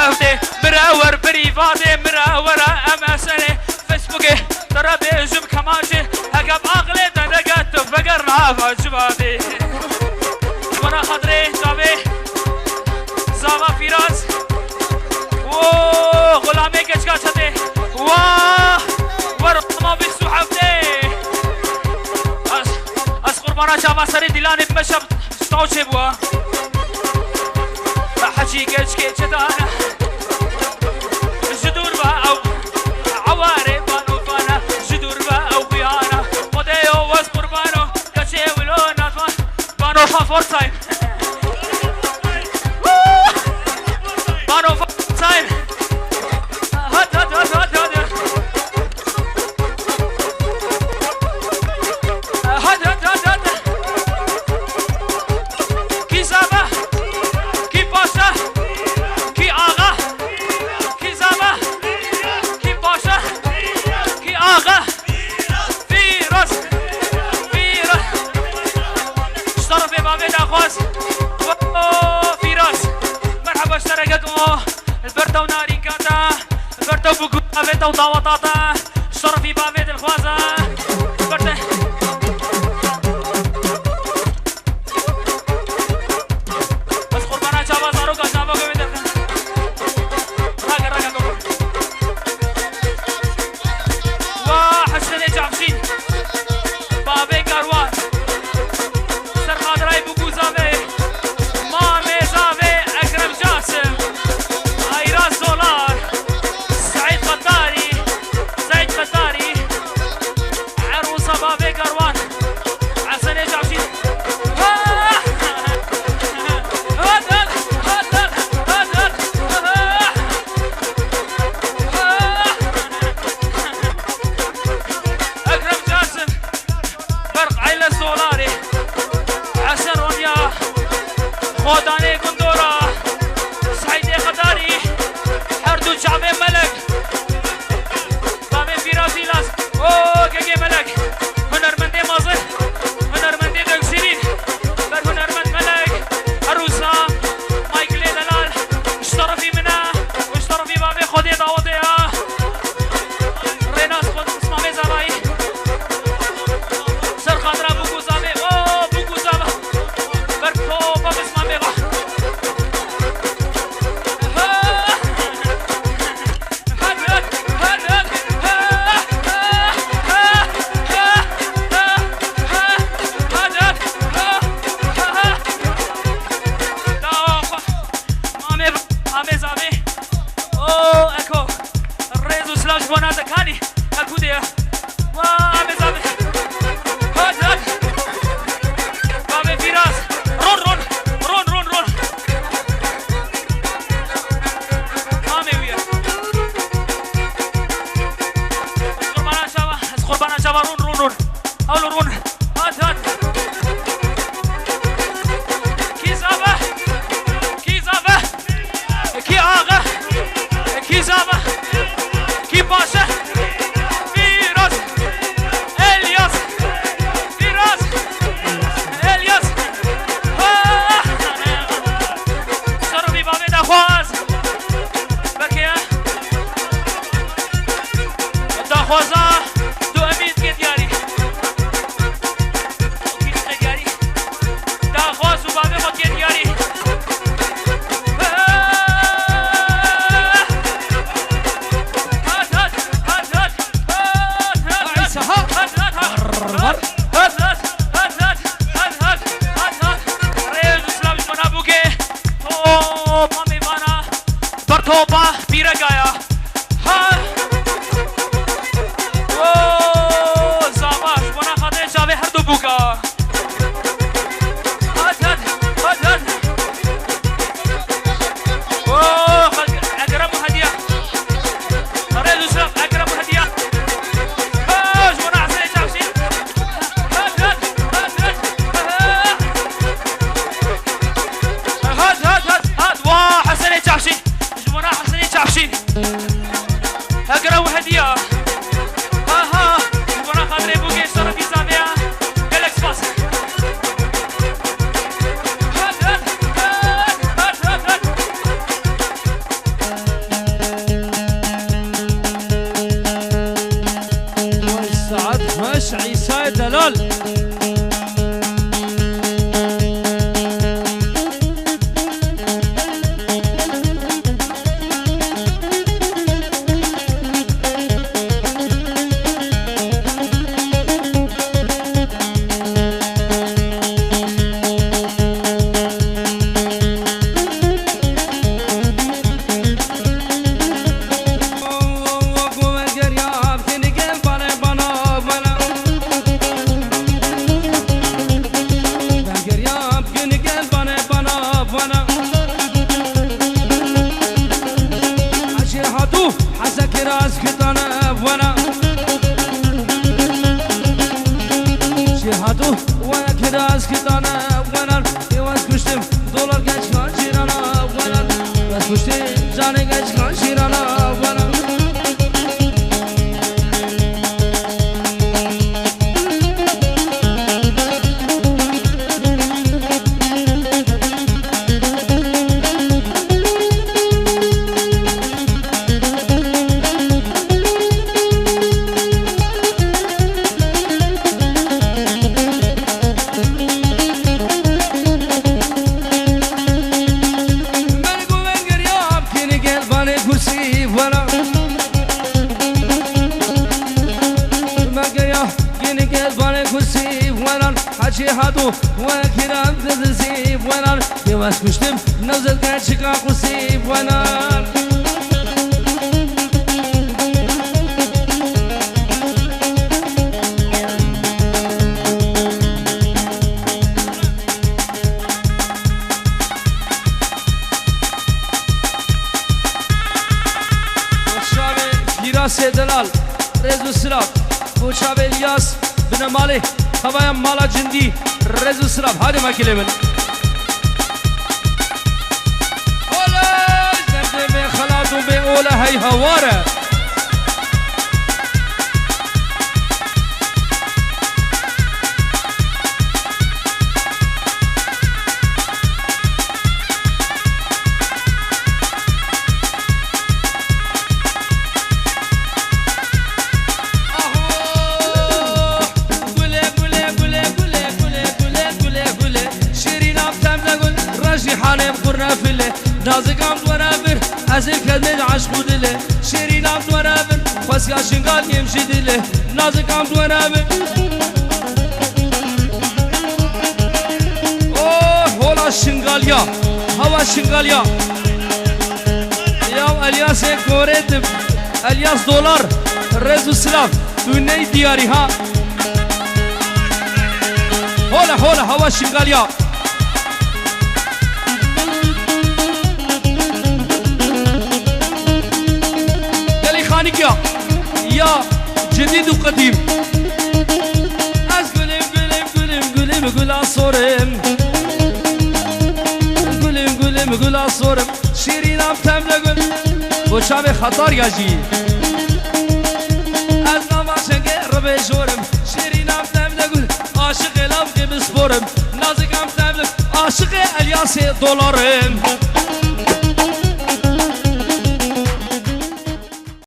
شافته مراور بريفاتي مراور امسني فيسبوكي ترى بيجم كماشي هقب عقلي تنقت فقرنا فجباتي وانا خضري جابي زاوا فراس اوه غلامي كشكا شتي واه ورما بالسحبتي اس قربانا جابا سري دلاني بمشب ستوشي بوا حجي كشكي شتانا جدور با او عواري بانو فانا جدور با او بيانا موديو واس قربانو كشي ولونا بانو فور تايم بانو فور تايم هات هات هات هات هات هات هات هات كي زابا كي باشا كي آغا كي زابا كي باشا كي آغا فيروس فيروس اشتروا في بابي داخوز فيروس مرحبا اشتركتوا البرتا وناري كاتا البرتا وبقوا بابيتا وضاوطاتا اشتروا في بابي الخوازة البرتا بس قربانا جابا زاروكا جابا قوي راقا راقا قوي وحسني جعفشين بابي كاروان سر خاطراي بقو زابي مامي زابي اكرم جاسم ايراس دولار سعيد خطاري سعيد خطاري عروسه بابي كاروان حسني جعفشين اكرم جاسم برق عيلة سولاري عشر ونيا خوداني قندورة سعيدي خطاري حردو شعبي ملك بابي فيراسي لاس اوه كيكي ملك هنرمندي مازن هنرمندي دكسيرين بر هنرمند ملك عروسة مايكلي دلال اشتروا في منها واشتروا في بابي خودي داوضيها ريناس خود اسمه ميزاراي سر خاطرة بوكو زابي اوه بوكو زابا بركو بابي اسمه ميغا مامي زابي اوه اكو الريزو سلاش بوناتا كاني اكو ديا مامي زابي هات هات بابي فراس رون رون رون رون رون مامي ويا قربانا شابا رون رون رون اولو رون هات هات كي زابا كي زابا كي آغا كي زابا كي باشا فيروس الياس فيروس الياس شرفي بابي داخواز بكيا داخوازا دو امید که دیاری کیت دیاری داخواز و بابی خود که دیاری توبا بیره گایا عيسى دلال هادو وكرام تزيب وانا يواس كشتم نوزل كان شكا قصيب وانا وشابي فراس دلال رزو سراب وشابي الياس بن مالي خبايا مالا جندي رزو سراب هادي ما كلمن اولا زرد بي خلاتو بي اولا هاي هواره نازكام ورابر أزل كدمة عشق دله شيرين عبد ورابر خسكا شنقال يمشي دله نازكام ورابر أوه هولا شنقاليا هوا شنقاليا يا الياس كوريتم الياس دولار رزو سلاف دوني دياري ها هولا هوا شنقاليا يا جديد وقديم از گلم گلا صورم گلم گلا صورم شیرینم تمله گل بوشام خطار یاجی از نماشنگه رو بشورم شیرینم تمله گل عاشق لام که بسپورم نازکم تمله عاشق الیاس دلارم